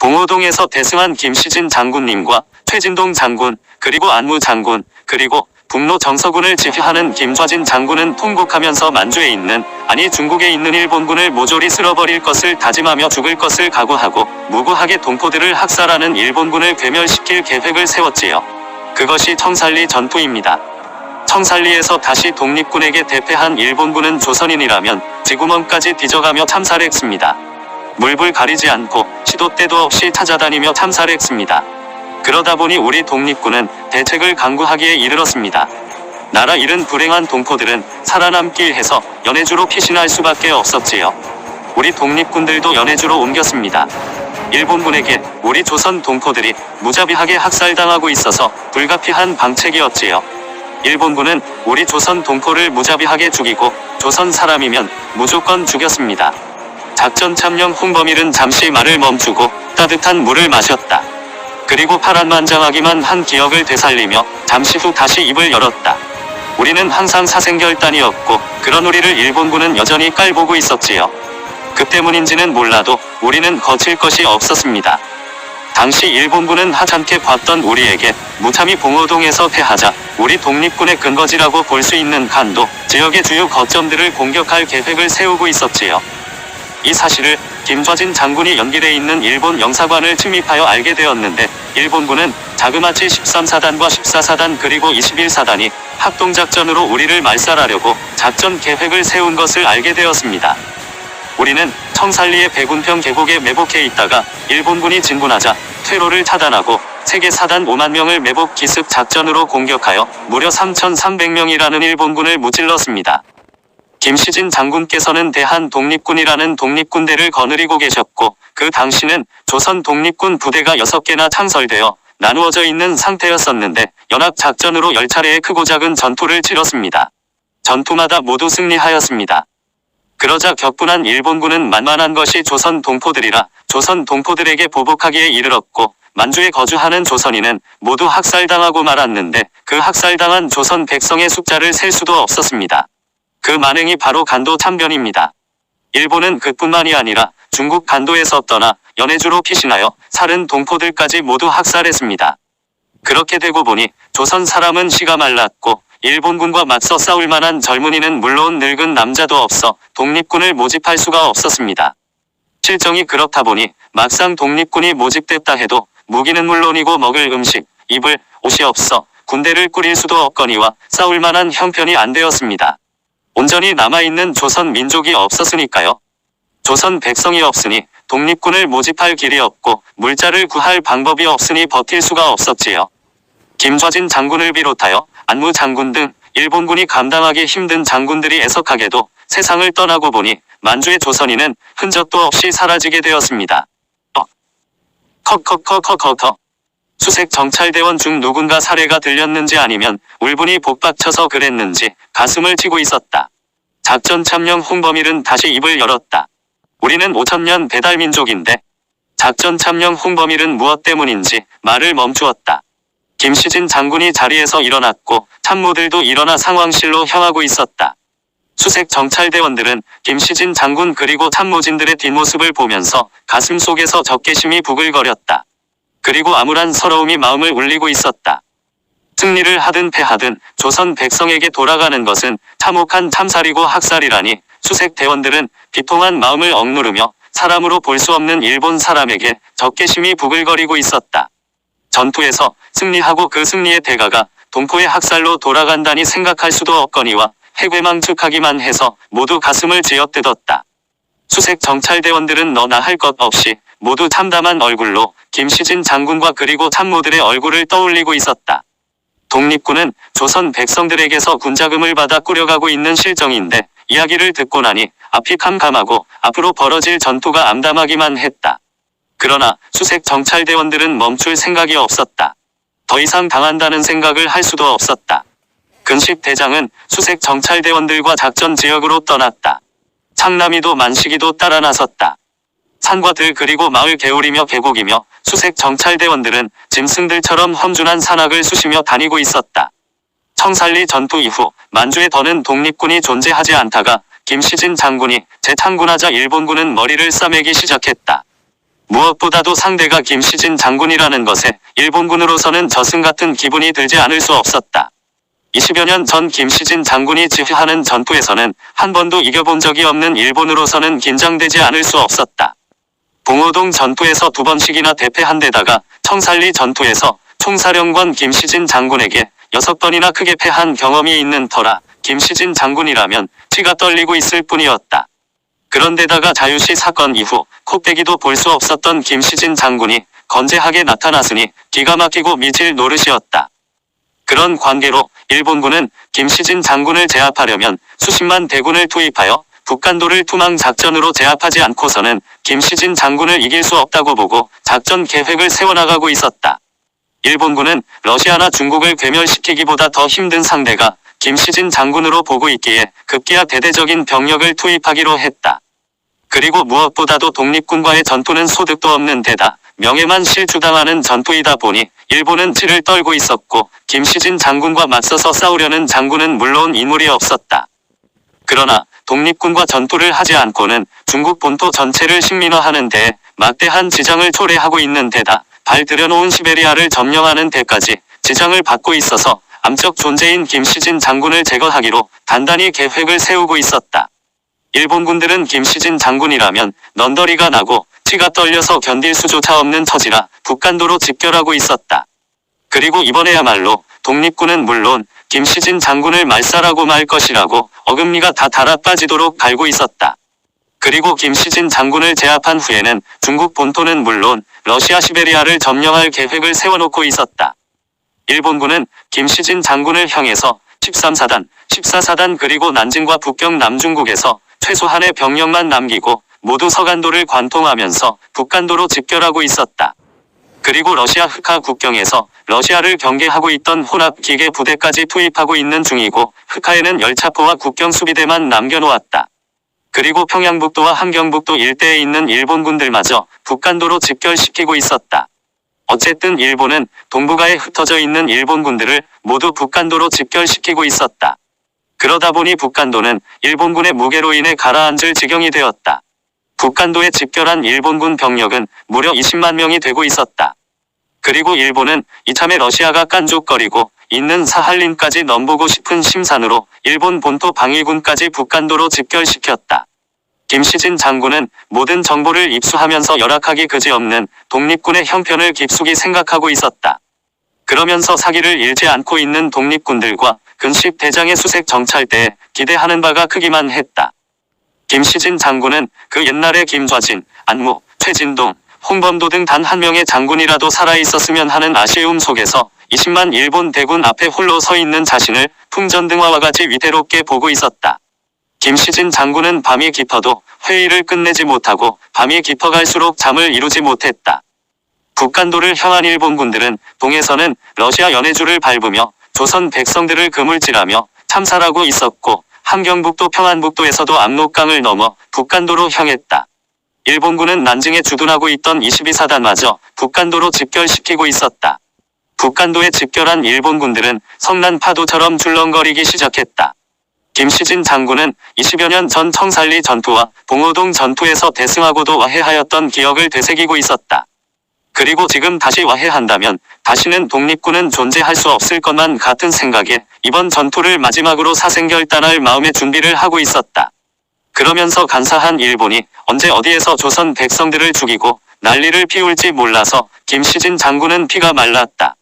봉오동에서 대승한 김시진 장군님과 최진동 장군, 그리고 안무 장군, 그리고 북로 정서군을 지휘하는 김좌진 장군은 통곡하면서 만주에 있는, 아니 중국에 있는 일본군을 모조리 쓸어버릴 것을 다짐하며 죽을 것을 각오하고 무고하게 동포들을 학살하는 일본군을 괴멸시킬 계획을 세웠지요. 그것이 청살리 전투입니다. 청살리에서 다시 독립군에게 대패한 일본군은 조선인이라면 쥐구멍까지 뒤져가며 참살했습니다. 물불 가리지 않고 시도 때도 없이 찾아다니며 참살했습니다. 그러다 보니 우리 독립군은 대책을 강구하기에 이르렀습니다. 나라 잃은 불행한 동포들은 살아남기 해서 연해주로 피신할 수밖에 없었지요. 우리 독립군들도 연해주로 옮겼습니다. 일본군에게 우리 조선 동포들이 무자비하게 학살당하고 있어서 불가피한 방책이었지요. 일본군은 우리 조선 동포를 무자비하게 죽이고 조선 사람이면 무조건 죽였습니다. 작전 참령 홍범일은 잠시 말을 멈추고 따뜻한 물을 마셨다. 그리고 파란만장하기만 한 기억을 되살리며 잠시 후 다시 입을 열었다. 우리는 항상 사생결단이었고 그런 우리를 일본군은 여전히 깔보고 있었지요. 그 때문인지는 몰라도 우리는 거칠 것이 없었습니다. 당시 일본군은 하찮게 봤던 우리에게 무참히 봉오동에서 패하자 우리 독립군의 근거지라고 볼 수 있는 간도 지역의 주요 거점들을 공격할 계획을 세우고 있었지요. 이 사실을 김좌진 장군이 연길에 있는 일본 영사관을 침입하여 알게 되었는데 일본군은 자그마치 13사단과 14사단 그리고 21사단이 합동작전으로 우리를 말살하려고 작전 계획을 세운 것을 알게 되었습니다. 우리는 청살리의 백운평 계곡에 매복해 있다가 일본군이 진군하자 퇴로를 차단하고 세계사단 5만 명을 매복 기습 작전으로 공격하여 무려 3,300명이라는 일본군을 무찔렀습니다. 김시진 장군께서는 대한독립군이라는 독립군대를 거느리고 계셨고 그 당시는 조선 독립군 부대가 6개나 창설되어 나누어져 있는 상태였었는데 연합작전으로 10차례의 크고 작은 전투를 치렀습니다. 전투마다 모두 승리하였습니다. 그러자 격분한 일본군은 만만한 것이 조선 동포들이라 조선 동포들에게 보복하기에 이르렀고 만주에 거주하는 조선인은 모두 학살당하고 말았는데 그 학살당한 조선 백성의 숫자를 셀 수도 없었습니다. 그 만행이 바로 간도 참변입니다. 일본은 그뿐만이 아니라 중국 간도에서 떠나 연해주로 피신하여 살은 동포들까지 모두 학살했습니다. 그렇게 되고 보니 조선 사람은 시가 말랐고 일본군과 맞서 싸울 만한 젊은이는 물론 늙은 남자도 없어 독립군을 모집할 수가 없었습니다. 실정이 그렇다 보니 막상 독립군이 모집됐다 해도 무기는 물론이고 먹을 음식, 입을 옷이 없어 군대를 꾸릴 수도 없거니와 싸울 만한 형편이 안 되었습니다. 온전히 남아있는 조선 민족이 없었으니까요. 조선 백성이 없으니 독립군을 모집할 길이 없고 물자를 구할 방법이 없으니 버틸 수가 없었지요. 김좌진 장군을 비롯하여 안무 장군 등 일본군이 감당하기 힘든 장군들이 애석하게도 세상을 떠나고 보니 만주의 조선인은 흔적도 없이 사라지게 되었습니다. 컥. 수색 정찰대원 중 누군가 사례가 들렸는지 아니면 울분이 복받쳐서 그랬는지 가슴을 치고 있었다. 작전 참령 홍범일은 다시 입을 열었다. 우리는 5000년 배달민족인데 작전 참령 홍범일은 무엇 때문인지 말을 멈추었다. 김시진 장군이 자리에서 일어났고 참모들도 일어나 상황실로 향하고 있었다. 수색 정찰대원들은 김시진 장군 그리고 참모진들의 뒷모습을 보면서 가슴 속에서 적개심이 부글거렸다. 그리고 암울한 서러움이 마음을 울리고 있었다. 승리를 하든 패하든 조선 백성에게 돌아가는 것은 참혹한 참살이고 학살이라니 수색 대원들은 비통한 마음을 억누르며 사람으로 볼 수 없는 일본 사람에게 적개심이 부글거리고 있었다. 전투에서 승리하고 그 승리의 대가가 동포의 학살로 돌아간다니 생각할 수도 없거니와 해괴망측하기만 해서 모두 가슴을 쥐어뜯었다. 수색 정찰대원들은 너나 할 것 없이 모두 참담한 얼굴로 김시진 장군과 그리고 참모들의 얼굴을 떠올리고 있었다. 독립군은 조선 백성들에게서 군자금을 받아 꾸려가고 있는 실정인데 이야기를 듣고 나니 앞이 캄캄하고 앞으로 벌어질 전투가 암담하기만 했다. 그러나 수색 정찰대원들은 멈출 생각이 없었다. 더 이상 당한다는 생각을 할 수도 없었다. 근식 대장은 수색 정찰대원들과 작전 지역으로 떠났다. 창남이도 만식이도 따라 나섰다. 산과 들 그리고 마을 개울이며 계곡이며 수색 정찰대원들은 짐승들처럼 험준한 산악을 쑤시며 다니고 있었다. 청살리 전투 이후 만주에 더는 독립군이 존재하지 않다가 김시진 장군이 재창군하자 일본군은 머리를 싸매기 시작했다. 무엇보다도 상대가 김시진 장군이라는 것에 일본군으로서는 저승 같은 기분이 들지 않을 수 없었다. 20여 년 전 김시진 장군이 지휘하는 전투에서는 한 번도 이겨본 적이 없는 일본으로서는 긴장되지 않을 수 없었다. 봉오동 전투에서 2번씩이나 대패한 데다가 청살리 전투에서 총사령관 김시진 장군에게 6번이나 크게 패한 경험이 있는 터라 김시진 장군이라면 치가 떨리고 있을 뿐이었다. 그런데다가 자유시 사건 이후 코빼기도 볼 수 없었던 김시진 장군이 건재하게 나타났으니 기가 막히고 미칠 노릇이었다. 그런 관계로 일본군은 김시진 장군을 제압하려면 수십만 대군을 투입하여 북간도를 투망 작전으로 제압하지 않고서는 김시진 장군을 이길 수 없다고 보고 작전 계획을 세워나가고 있었다. 일본군은 러시아나 중국을 괴멸시키기보다 더 힘든 상대가 김시진 장군으로 보고 있기에 급기야 대대적인 병력을 투입하기로 했다. 그리고 무엇보다도 독립군과의 전투는 소득도 없는 데다 명예만 실추당하는 전투이다 보니 일본은 치를 떨고 있었고 김시진 장군과 맞서서 싸우려는 장군은 물론 인물이 없었다. 그러나 독립군과 전투를 하지 않고는 중국 본토 전체를 식민화하는 데에 막대한 지장을 초래하고 있는 데다 발 들여놓은 시베리아를 점령하는 데까지 지장을 받고 있어서 암적 존재인 김시진 장군을 제거하기로 단단히 계획을 세우고 있었다. 일본군들은 김시진 장군이라면 넌더리가 나고 치가 떨려서 견딜 수조차 없는 처지라 북간도로 집결하고 있었다. 그리고 이번에야말로 독립군은 물론 김시진 장군을 말살하고 말 것이라고 어금니가 다 달아빠지도록 갈고 있었다. 그리고 김시진 장군을 제압한 후에는 중국 본토는 물론 러시아 시베리아를 점령할 계획을 세워놓고 있었다. 일본군은 김시진 장군을 향해서 13사단, 14사단 그리고 난징과 북경 남중국에서 최소한의 병력만 남기고 모두 서간도를 관통하면서 북간도로 집결하고 있었다. 그리고 러시아 흑하 국경에서 러시아를 경계하고 있던 혼합 기계 부대까지 투입하고 있는 중이고 흑하에는 열차포와 국경 수비대만 남겨놓았다. 그리고 평양북도와 함경북도 일대에 있는 일본군들마저 북간도로 집결시키고 있었다. 어쨌든 일본은 동북아에 흩어져 있는 일본군들을 모두 북간도로 집결시키고 있었다. 그러다 보니 북간도는 일본군의 무게로 인해 가라앉을 지경이 되었다. 북간도에 집결한 일본군 병력은 무려 20만 명이 되고 있었다. 그리고 일본은 이참에 러시아가 깐족거리고 있는 사할린까지 넘보고 싶은 심산으로 일본 본토 방위군까지 북간도로 집결시켰다. 김시진 장군은 모든 정보를 입수하면서 열악하기 그지없는 독립군의 형편을 깊숙이 생각하고 있었다. 그러면서 사기를 잃지 않고 있는 독립군들과 근식 대장의 수색 정찰대에 기대하는 바가 크기만 했다. 김시진 장군은 그 옛날에 김좌진, 안무, 최진동, 홍범도 등 단 한 명의 장군이라도 살아있었으면 하는 아쉬움 속에서 20만 일본 대군 앞에 홀로 서 있는 자신을 풍전등화와 같이 위태롭게 보고 있었다. 김시진 장군은 밤이 깊어도 회의를 끝내지 못하고 밤이 깊어갈수록 잠을 이루지 못했다. 북간도를 향한 일본군들은 동해서는 러시아 연해주를 밟으며 조선 백성들을 그물질하며 참살하고 있었고 함경북도 평안북도에서도 압록강을 넘어 북간도로 향했다. 일본군은 난징에 주둔하고 있던 22사단마저 북간도로 집결시키고 있었다. 북간도에 집결한 일본군들은 성난 파도처럼 줄렁거리기 시작했다. 김시진 장군은 20여 년 전 청살리 전투와 봉오동 전투에서 대승하고도 와해하였던 기억을 되새기고 있었다. 그리고 지금 다시 와해한다면 다시는 독립군은 존재할 수 없을 것만 같은 생각에 이번 전투를 마지막으로 사생결단할 마음의 준비를 하고 있었다. 그러면서 간사한 일본이 언제 어디에서 조선 백성들을 죽이고 난리를 피울지 몰라서 김시진 장군은 피가 말랐다.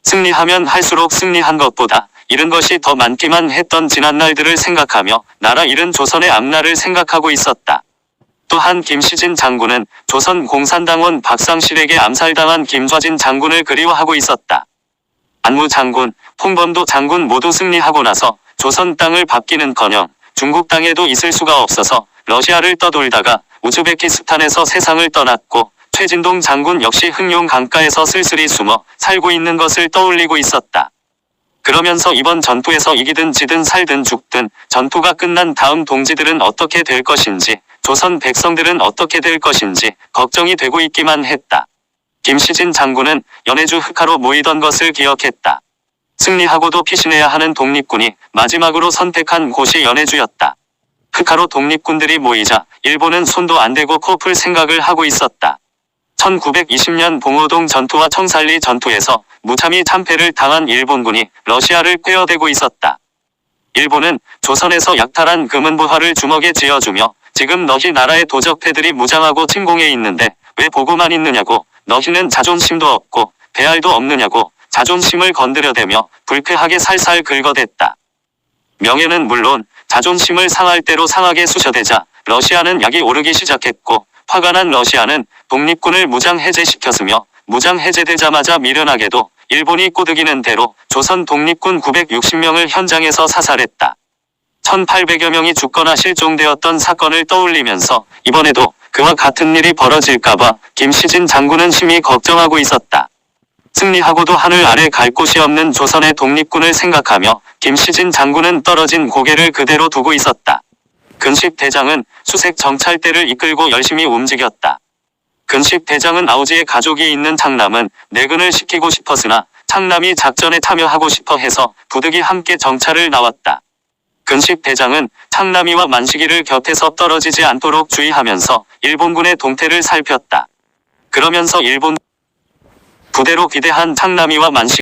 승리하면 할수록 승리한 것보다 잃은 것이 더 많기만 했던 지난날들을 생각하며 나라 잃은 조선의 앞날을 생각하고 있었다. 또한 김시진 장군은 조선 공산당원 박상실에게 암살당한 김좌진 장군을 그리워하고 있었다. 안무 장군, 홍범도 장군 모두 승리하고 나서 조선 땅을 밟기는커녕 중국 땅에도 있을 수가 없어서 러시아를 떠돌다가 우즈베키스탄에서 세상을 떠났고 최진동 장군 역시 흑룡 강가에서 쓸쓸히 숨어 살고 있는 것을 떠올리고 있었다. 그러면서 이번 전투에서 이기든 지든 살든 죽든 전투가 끝난 다음 동지들은 어떻게 될 것인지 조선 백성들은 어떻게 될 것인지 걱정이 되고 있기만 했다. 김시진 장군은 연해주 흑하로 모이던 것을 기억했다. 승리하고도 피신해야 하는 독립군이 마지막으로 선택한 곳이 연해주였다. 흑하로 독립군들이 모이자 일본은 손도 안 대고 코 풀 생각을 하고 있었다. 1920년 봉오동 전투와 청살리 전투에서 무참히 참패를 당한 일본군이 러시아를 꿰어대고 있었다. 일본은 조선에서 약탈한 금은보화를 주먹에 쥐어주며 지금 너희 나라의 도적패들이 무장하고 침공해 있는데 왜 보고만 있느냐고, 너희는 자존심도 없고 배알도 없느냐고 자존심을 건드려대며 불쾌하게 살살 긁어댔다. 명예는 물론 자존심을 상할 대로 상하게 쑤셔대자 러시아는 약이 오르기 시작했고, 화가 난 러시아는 독립군을 무장 해제시켰으며 무장 해제되자마자 미련하게도 일본이 꼬드기는 대로 조선 독립군 960명을 현장에서 사살했다. 1800여 명이 죽거나 실종되었던 사건을 떠올리면서 이번에도 그와 같은 일이 벌어질까봐 김시진 장군은 심히 걱정하고 있었다. 승리하고도 하늘 아래 갈 곳이 없는 조선의 독립군을 생각하며 김시진 장군은 떨어진 고개를 그대로 두고 있었다. 근식 대장은 수색 정찰대를 이끌고 열심히 움직였다. 근식 대장은 아우지의 가족이 있는 창남은 내근을 시키고 싶었으나 창남이 작전에 참여하고 싶어 해서 부득이 함께 정찰을 나왔다. 근식 대장은 창남이와 만식이를 곁에서 떨어지지 않도록 주의하면서 일본군의 동태를 살폈다. 그러면서 일본 부대로 기대한 창남이와 만식